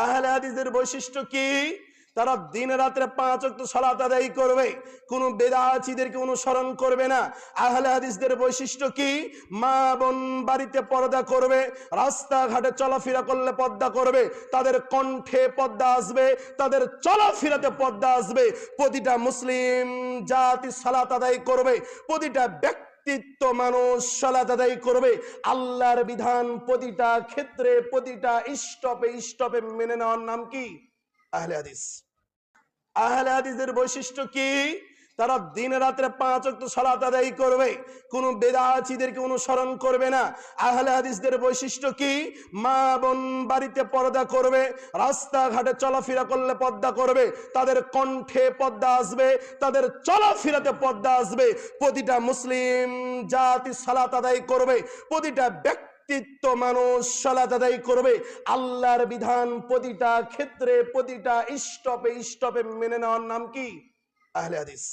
আহলে হাদিসদের বৈশিষ্ট্য কি? তারা দিন রাত্রে 5 ওয়াক্ত সালাত আদায় করবে, কোন বেদাতীদেরকে অনুসরণ করবে না। আহলে হাদিসদের বৈশিষ্ট্য কি? মা বোন বাড়িতে পর্দা করবে, রাস্তাঘাটে চলাফেরা করলে পর্দা করবে, তাদের কণ্ঠে পর্দা আসবে, তাদের চলাফেরাতে পর্দা আসবে। প্রতিটা মুসলিম জাতি সালাত আদায় করবে, প্রতিটা ব্যক্তিত্ব মানুষ সালাত আদায় করবে। আল্লাহর বিধান প্রতিটা ক্ষেত্রে প্রতিটা স্টপে স্টপে মেনে নেওয়ার নাম কি? আহলে হাদিস। আহলে হাদিসদের বৈশিষ্ট্য কি? তারা দিন রাত্রে 5 ওয়াক্ত সালাত আদায় করবে, কোন বেদাতীদেরকে অনুসরণ করবে না। আহলে হাদিসদের বৈশিষ্ট্য কি? মা বোন বাড়িতে পর্দা করবে, রাস্তাঘাটে চলাফেরা করলে পর্দা করবে, তাদের কণ্ঠে পর্দা আসবে, তাদের চলাফেরাতে পর্দা আসবে। প্রতিটা মুসলিম জাতি সালাত আদায় করবে, প্রতিটা ব্যক্তিত্ব মানুষ সালাত আদায় করবে। আল্লাহর বিধান প্রতিটা ক্ষেত্রে প্রতিটা স্টপে স্টপে মেনে নেওয়ার নাম কি? আহলে হাদিস।